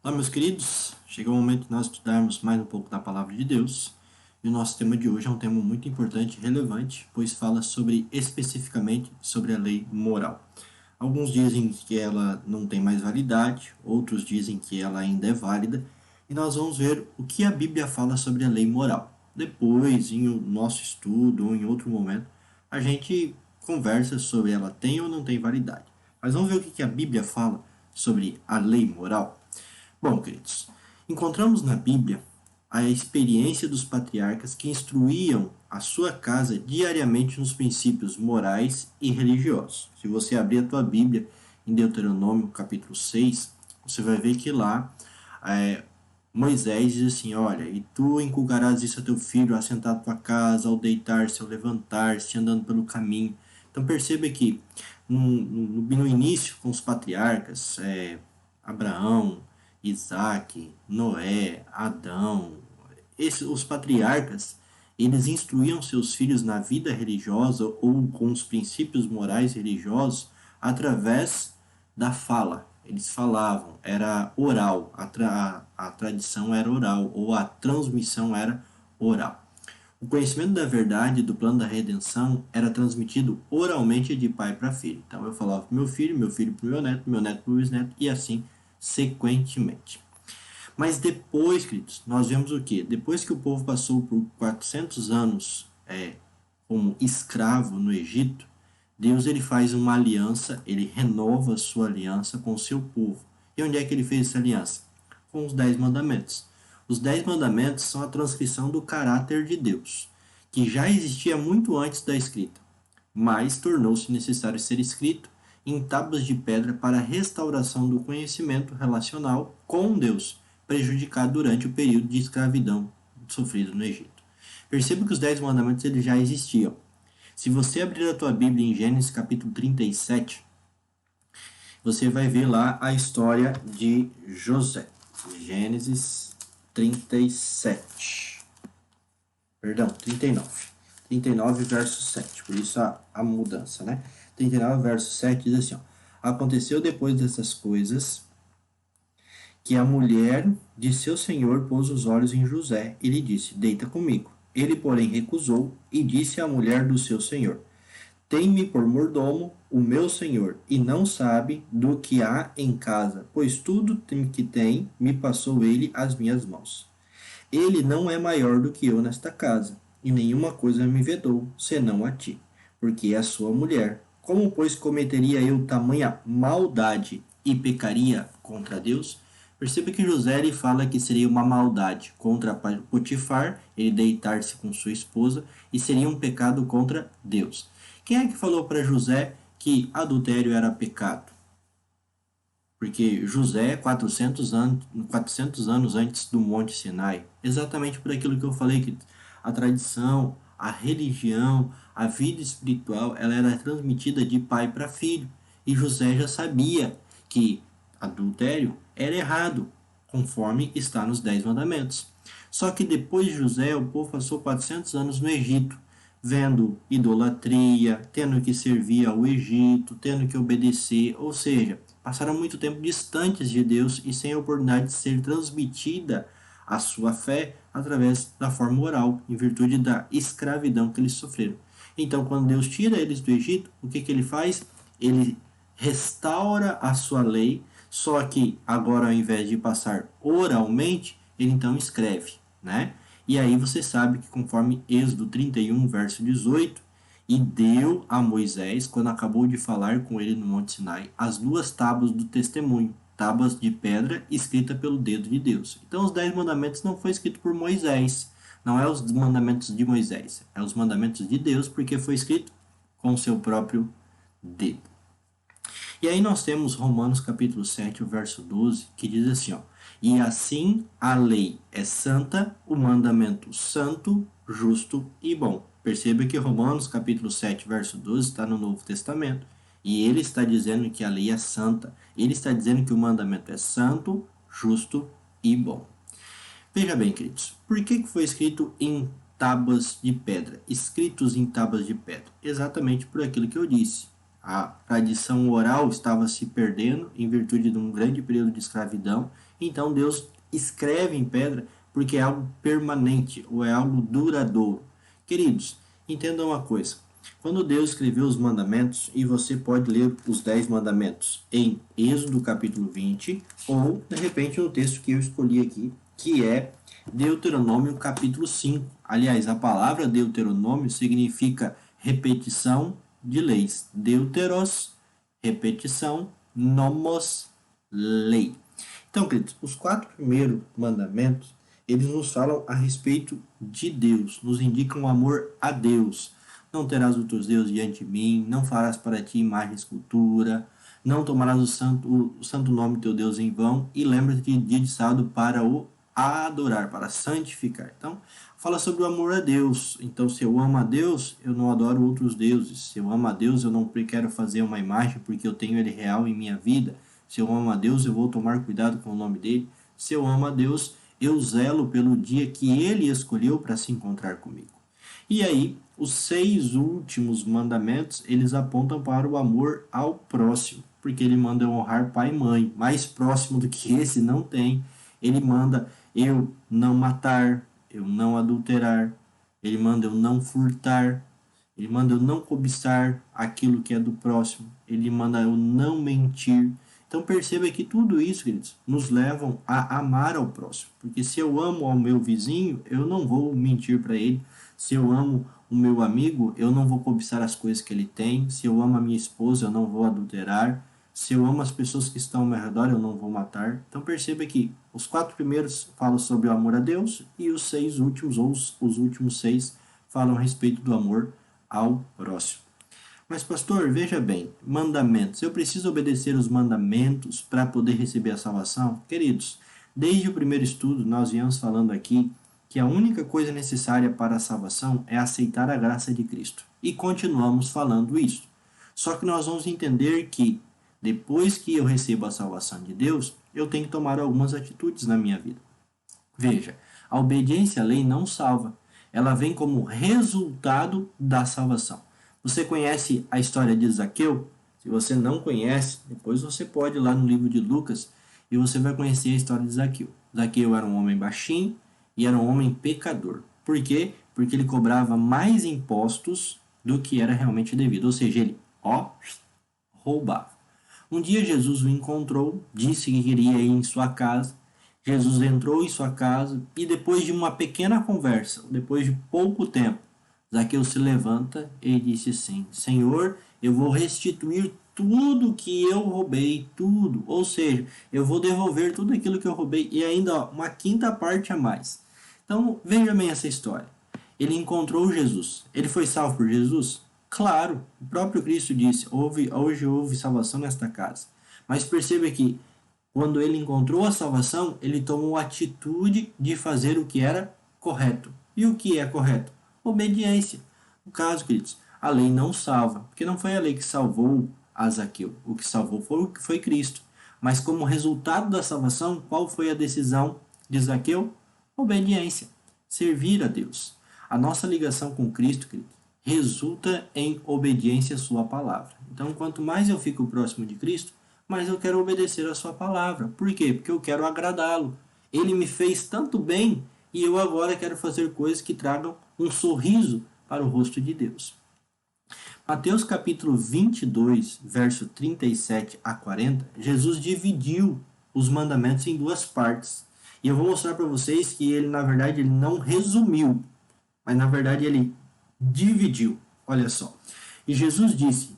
Olá, meus queridos. Chegou o momento de nós estudarmos mais um pouco da Palavra de Deus. E o nosso tema de hoje é um tema muito importante e relevante, pois fala especificamente sobre a lei moral. Alguns dizem que ela não tem mais validade, outros dizem que ela ainda é válida, e nós vamos ver o que a Bíblia fala sobre a lei moral. Depois, em o nosso estudo ou em outro momento, a gente conversa sobre ela tem ou não tem validade. Mas vamos ver o que a Bíblia fala sobre a lei moral. Bom, queridos, encontramos na Bíblia a experiência dos patriarcas que instruíam a sua casa diariamente nos princípios morais e religiosos. Se você abrir a tua Bíblia em Deuteronômio capítulo 6, você vai ver que lá Moisés diz assim, olha, e tu inculcarás isso a teu filho, assentado à tua casa, ao deitar-se, ao levantar-se, andando pelo caminho. Então perceba que no início, com os patriarcas, Abraão, Isaac, Noé, Adão, os patriarcas, eles instruíam seus filhos na vida religiosa ou com os princípios morais religiosos através da fala. Eles falavam, era oral, a tradição era oral, ou a transmissão era oral. O conhecimento da verdade do plano da redenção era transmitido oralmente de pai para filho. Então eu falava para meu filho para meu neto para o bisneto, e assim sequentemente. Mas depois, queridos, nós vemos o que? Depois que o povo passou por 400 anos como escravo no Egito, Deus ele faz uma aliança, ele renova a sua aliança com o seu povo. E onde é que ele fez essa aliança? Com os 10 mandamentos. Os 10 mandamentos são a transcrição do caráter de Deus, que já existia muito antes da escrita, mas tornou-se necessário ser escrito em tábuas de pedra para a restauração do conhecimento relacional com Deus, prejudicado durante o período de escravidão sofrido no Egito. Perceba que os 10 mandamentos eles já existiam. Se você abrir a tua Bíblia em Gênesis capítulo 37, você vai ver lá a história de José. Gênesis 37. Perdão, 39. 39 verso 7. Por isso a mudança, né? 39 verso 7 diz assim, ó, aconteceu depois dessas coisas que a mulher de seu senhor pôs os olhos em José e lhe disse, deita comigo. Ele, porém, recusou e disse à mulher do seu senhor, tem-me por mordomo o meu senhor, e não sabe do que há em casa, pois tudo que tem me passou ele às minhas mãos. Ele não é maior do que eu nesta casa, e nenhuma coisa me vedou, senão a ti, porque é a sua mulher. Como, pois, cometeria eu tamanha maldade e pecaria contra Deus? Perceba que José ele fala que seria uma maldade contra Potifar, ele deitar-se com sua esposa, e seria um pecado contra Deus. Quem é que falou para José que adultério era pecado? Porque José, 400 anos antes do Monte Sinai, exatamente por aquilo que eu falei, que a tradição, a religião, a vida espiritual, ela era transmitida de pai para filho. E José já sabia que adultério era errado, conforme está nos 10 mandamentos. Só que depois de José, o povo passou 400 anos no Egito, vendo idolatria, tendo que servir ao Egito, tendo que obedecer, ou seja, passaram muito tempo distantes de Deus e sem a oportunidade de ser transmitida a sua fé através da forma oral, em virtude da escravidão que eles sofreram. Então, quando Deus tira eles do Egito, o que ele faz? Ele restaura a sua lei, só que agora, ao invés de passar oralmente, ele então escreve, né? E aí você sabe que conforme Êxodo 31, verso 18, e deu a Moisés, quando acabou de falar com ele no Monte Sinai, as 2 tábuas do testemunho, tábuas de pedra escrita pelo dedo de Deus. Então os 10 mandamentos não foi escrito por Moisés, não é os mandamentos de Moisés, é os mandamentos de Deus, porque foi escrito com o seu próprio dedo. E aí nós temos Romanos capítulo 7, o verso 12, que diz assim, ó, e assim a lei é santa, o mandamento santo, justo e bom. Perceba que Romanos capítulo 7, verso 12 está no Novo Testamento. E ele está dizendo que a lei é santa. Ele está dizendo que o mandamento é santo, justo e bom. Veja bem, queridos, por que foi escrito em tábuas de pedra? Escritos em tábuas de pedra. Exatamente por aquilo que eu disse. A tradição oral estava se perdendo em virtude de um grande período de escravidão. Então Deus escreve em pedra porque é algo permanente ou é algo duradouro. Queridos, entendam uma coisa. Quando Deus escreveu os mandamentos, e você pode ler os 10 mandamentos em Êxodo capítulo 20, ou de repente no texto que eu escolhi aqui, que é Deuteronômio capítulo 5. Aliás, a palavra Deuteronômio significa repetição de leis. Deuteros, repetição, nomos, lei. Então, queridos, os 4 primeiros mandamentos, eles nos falam a respeito de Deus, nos indicam o amor a Deus. Não terás outros deuses diante de mim, não farás para ti imagem escultura, não tomarás o santo nome do teu Deus em vão, e lembra-te de dia de sábado para o adorar, para santificar. Então, fala sobre o amor a Deus. Então, se eu amo a Deus, eu não adoro outros deuses. Se eu amo a Deus, eu não quero fazer uma imagem porque eu tenho ele real em minha vida. Se eu amo a Deus, eu vou tomar cuidado com o nome dele. Se eu amo a Deus, eu zelo pelo dia que ele escolheu para se encontrar comigo. E aí, os 6 últimos mandamentos, eles apontam para o amor ao próximo, porque ele manda honrar pai e mãe. Mais próximo do que esse não tem. Ele manda eu não matar, eu não adulterar, ele manda eu não furtar, ele manda eu não cobiçar aquilo que é do próximo, ele manda eu não mentir. Então perceba que tudo isso, queridos, nos levam a amar ao próximo. Porque se eu amo ao meu vizinho, eu não vou mentir para ele. Se eu amo o meu amigo, eu não vou cobiçar as coisas que ele tem. Se eu amo a minha esposa, eu não vou adulterar. Se eu amo as pessoas que estão ao meu redor, eu não vou matar. Então perceba que os 4 primeiros falam sobre o amor a Deus e os 6 últimos, ou os últimos 6, falam a respeito do amor ao próximo. Mas pastor, veja bem, mandamentos. Eu preciso obedecer os mandamentos para poder receber a salvação? Queridos, desde o primeiro estudo nós viemos falando aqui que a única coisa necessária para a salvação é aceitar a graça de Cristo. E continuamos falando isso. Só que nós vamos entender que depois que eu recebo a salvação de Deus, eu tenho que tomar algumas atitudes na minha vida. Veja, a obediência à lei não salva. Ela vem como resultado da salvação. Você conhece a história de Zaqueu? Se você não conhece, depois você pode ir lá no livro de Lucas e você vai conhecer a história de Zaqueu. Zaqueu era um homem baixinho e era um homem pecador. Por quê? Porque ele cobrava mais impostos do que era realmente devido. Ou seja, ele, roubava. Um dia Jesus o encontrou, disse que queria ir em sua casa. Jesus entrou em sua casa e depois de uma pequena conversa, depois de pouco tempo, Zaqueu se levanta e disse assim: Senhor, eu vou restituir tudo que eu roubei, tudo. Ou seja, eu vou devolver tudo aquilo que eu roubei e ainda uma quinta parte a mais. Então, veja bem essa história. Ele encontrou Jesus. Ele foi salvo por Jesus? Claro, o próprio Cristo disse, hoje houve salvação nesta casa. Mas perceba que quando ele encontrou a salvação, ele tomou a atitude de fazer o que era correto. E o que é correto? Obediência. No caso, queridos, a lei não salva, porque não foi a lei que salvou a Zaqueu. O que salvou foi Cristo. Mas como resultado da salvação, qual foi a decisão de Zaqueu? Obediência. Servir a Deus. A nossa ligação com Cristo, queridos, resulta em obediência à sua palavra. Então, quanto mais eu fico próximo de Cristo, mais eu quero obedecer a sua palavra. Por quê? Porque eu quero agradá-lo. Ele me fez tanto bem e eu agora quero fazer coisas que tragam um sorriso para o rosto de Deus. Mateus capítulo 22, verso 37 a 40, Jesus dividiu os mandamentos em 2 partes. E eu vou mostrar para vocês que ele, na verdade, ele não resumiu, mas na verdade ele dividiu. Olha só. E Jesus disse: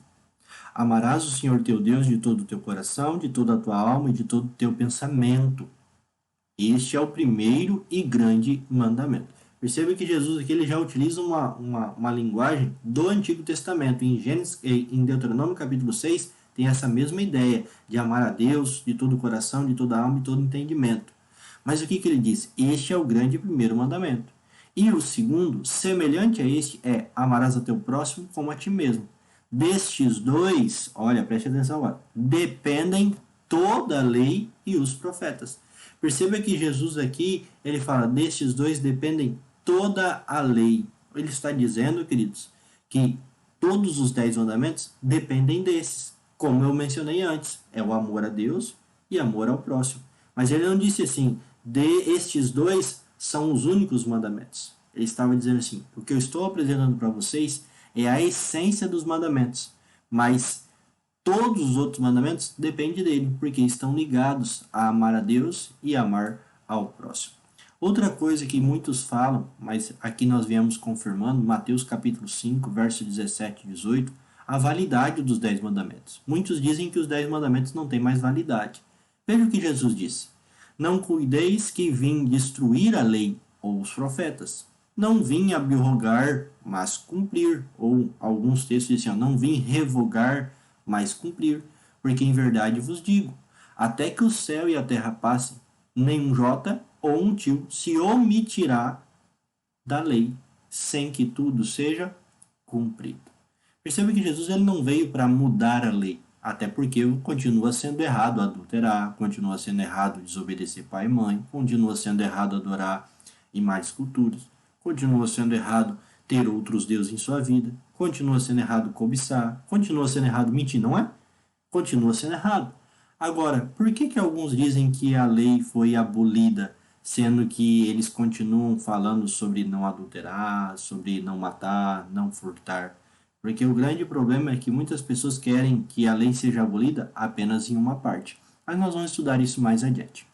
Amarás o Senhor teu Deus de todo o teu coração, de toda a tua alma e de todo o teu pensamento. Este é o primeiro e grande mandamento. Perceba que Jesus aqui ele já utiliza uma linguagem do Antigo Testamento. Em Deuteronômio capítulo 6 tem essa mesma ideia de amar a Deus de todo o coração, de toda a alma e de todo entendimento. Mas o que ele diz? Este é o grande primeiro mandamento. E o segundo, semelhante a este, é amarás a teu próximo como a ti mesmo. Destes 2, olha, preste atenção agora, dependem toda a lei e os profetas. Perceba que Jesus aqui, ele fala, destes 2 dependem toda a lei. Ele está dizendo, queridos, que todos os 10 mandamentos dependem desses. Como eu mencionei antes, é o amor a Deus e amor ao próximo. Mas ele não disse assim, estes dois são os únicos mandamentos. Ele estava dizendo assim, o que eu estou apresentando para vocês é a essência dos mandamentos, mas todos os outros mandamentos dependem dele, porque estão ligados a amar a Deus e amar ao próximo. Outra coisa que muitos falam, mas aqui nós viemos confirmando, Mateus capítulo 5, verso 17 e 18, a validade dos 10 mandamentos. Muitos dizem que os 10 mandamentos não têm mais validade. Veja o que Jesus disse. Não cuideis que vim destruir a lei ou os profetas. Não vim abrogar, mas cumprir. Ou alguns textos dizem, não vim revogar, mas cumprir. Porque em verdade vos digo, até que o céu e a terra passem, nem um jota ou um tio se omitirá da lei, sem que tudo seja cumprido. Perceba que Jesus ele não veio para mudar a lei, até porque continua sendo errado adulterar, continua sendo errado desobedecer pai e mãe, continua sendo errado adorar imagens e esculturas, continua sendo errado ter outros deuses em sua vida, continua sendo errado cobiçar, continua sendo errado mentir, não é? Continua sendo errado. Agora, por que alguns dizem que a lei foi abolida, sendo que eles continuam falando sobre não adulterar, sobre não matar, não furtar? Porque o grande problema é que muitas pessoas querem que a lei seja abolida apenas em uma parte. Mas nós vamos estudar isso mais adiante.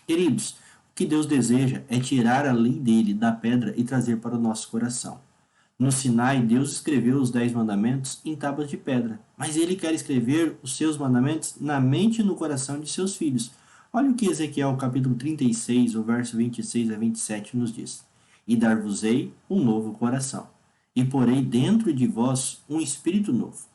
Queridos, o que Deus deseja é tirar a lei dele da pedra e trazer para o nosso coração. No Sinai, Deus escreveu os 10 mandamentos em tábuas de pedra, mas ele quer escrever os seus mandamentos na mente e no coração de seus filhos. Olha o que Ezequiel capítulo 36, o verso 26 a 27 nos diz. E dar-vos-ei um novo coração, e porei dentro de vós um espírito novo.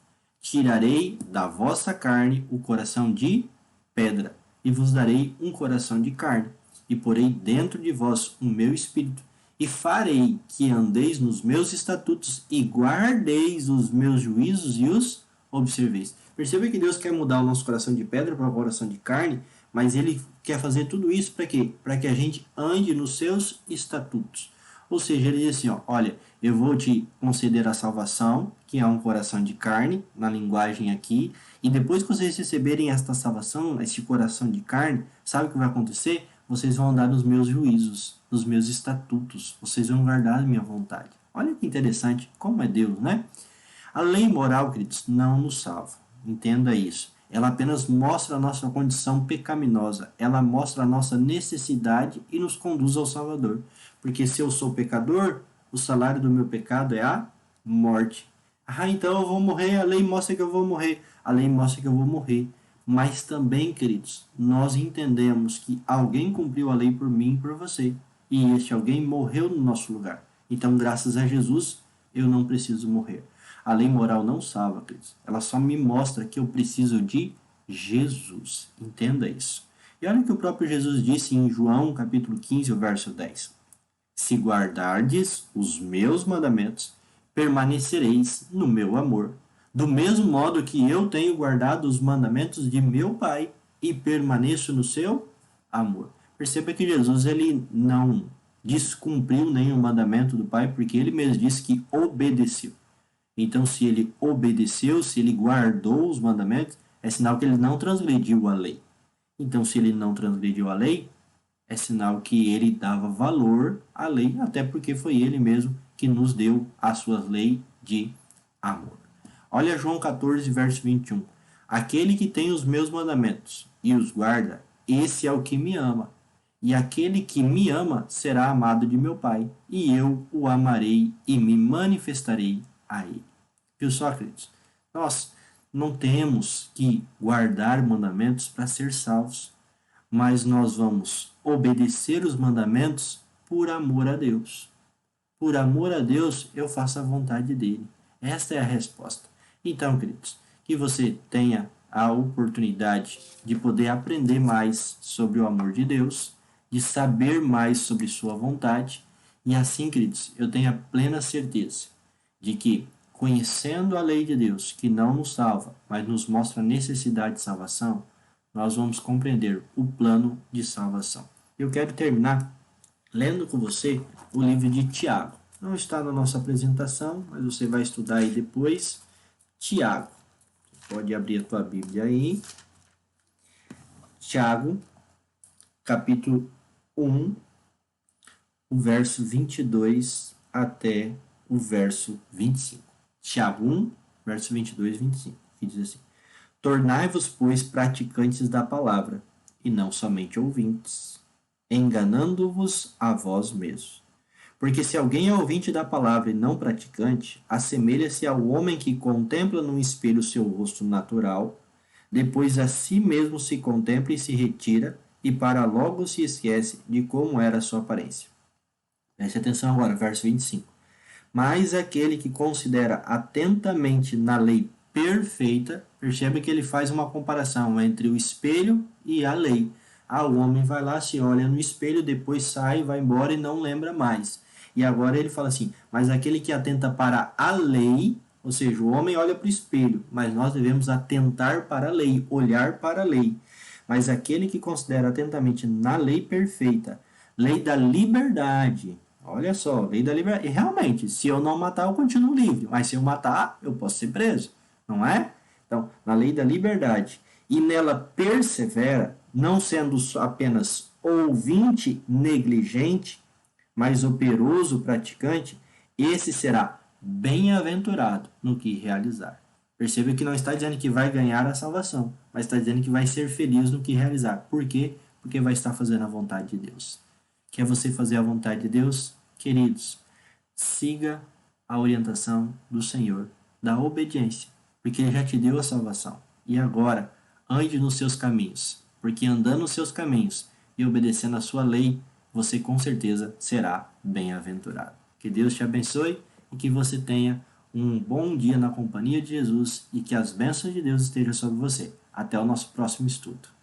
Tirarei da vossa carne o coração de pedra, e vos darei um coração de carne, e porei dentro de vós o meu espírito, e farei que andeis nos meus estatutos e guardeis os meus juízos e os observeis. Perceba que Deus quer mudar o nosso coração de pedra para o coração de carne, mas ele quer fazer tudo isso para quê? Para que a gente ande nos seus estatutos. Ou seja, ele diz assim, olha, eu vou te conceder a salvação, que é um coração de carne, na linguagem aqui, e depois que vocês receberem esta salvação, este coração de carne, sabe o que vai acontecer? Vocês vão andar nos meus juízos, nos meus estatutos, vocês vão guardar a minha vontade. Olha que interessante, como é Deus, né? A lei moral, queridos, não nos salva, entenda isso. Ela apenas mostra a nossa condição pecaminosa, ela mostra a nossa necessidade e nos conduz ao Salvador. Porque se eu sou pecador, o salário do meu pecado é a morte. Então eu vou morrer, a lei mostra que eu vou morrer. A lei mostra que eu vou morrer. Mas também, queridos, nós entendemos que alguém cumpriu a lei por mim e por você. E este alguém morreu no nosso lugar. Então, graças a Jesus, eu não preciso morrer. A lei moral não salva, queridos. Ela só me mostra que eu preciso de Jesus. Entenda isso. E olha o que o próprio Jesus disse em João, capítulo 15, o verso 10. Se guardardes os meus mandamentos, permanecereis no meu amor. Do mesmo modo que eu tenho guardado os mandamentos de meu Pai e permaneço no seu amor. Perceba que Jesus ele não descumpriu nenhum mandamento do Pai, porque ele mesmo disse que obedeceu. Então, se ele obedeceu, se ele guardou os mandamentos, é sinal que ele não transgrediu a lei. Então, se ele não transgrediu a lei, é sinal que ele dava valor à lei, até porque foi ele mesmo que nos deu as suas leis de amor. Olha João 14, verso 21. Aquele que tem os meus mandamentos e os guarda, esse é o que me ama. E aquele que me ama será amado de meu Pai, e eu o amarei e me manifestarei a ele. Viu só, queridos? Nós não temos que guardar mandamentos para ser salvos, mas nós vamos obedecer os mandamentos por amor a Deus. Por amor a Deus, eu faço a vontade dele. Esta é a resposta. Então, queridos, que você tenha a oportunidade de poder aprender mais sobre o amor de Deus, de saber mais sobre sua vontade, e assim, queridos, eu tenho a plena certeza de que, conhecendo a lei de Deus, que não nos salva, mas nos mostra a necessidade de salvação, nós vamos compreender o plano de salvação. Eu quero terminar lendo com você o livro de Tiago. Não está na nossa apresentação, mas você vai estudar aí depois. Tiago. Pode abrir a tua Bíblia aí. Tiago, capítulo 1, o verso 22 até o verso 25. Tiago 1, verso 22 e 25, que diz assim: Tornai-vos, pois, praticantes da palavra, e não somente ouvintes, enganando-vos a vós mesmos. Porque se alguém é ouvinte da palavra e não praticante, assemelha-se ao homem que contempla num espelho seu rosto natural, depois a si mesmo se contempla e se retira, e para logo se esquece de como era a sua aparência. Preste atenção agora, verso 25. Mas aquele que considera atentamente na lei perfeita, percebe que ele faz uma comparação entre o espelho e a lei. O homem vai lá, se olha no espelho, depois sai, vai embora e não lembra mais. E agora ele fala assim, mas aquele que atenta para a lei, ou seja, o homem olha para o espelho, mas nós devemos atentar para a lei, olhar para a lei. Mas aquele que considera atentamente na lei perfeita, lei da liberdade, olha só, lei da liberdade. E realmente, se eu não matar, eu continuo livre. Mas se eu matar, eu posso ser preso, não é? Então, na lei da liberdade. E nela persevera, não sendo apenas ouvinte negligente, mas operoso praticante, esse será bem-aventurado no que realizar. Perceba que não está dizendo que vai ganhar a salvação, mas está dizendo que vai ser feliz no que realizar. Por quê? Porque vai estar fazendo a vontade de Deus. Quer você fazer a vontade de Deus? Queridos, siga a orientação do Senhor, da obediência, porque Ele já te deu a salvação. E agora, ande nos seus caminhos, porque andando nos seus caminhos e obedecendo a sua lei, você com certeza será bem-aventurado. Que Deus te abençoe e que você tenha um bom dia na companhia de Jesus e que as bênçãos de Deus estejam sobre você. Até o nosso próximo estudo.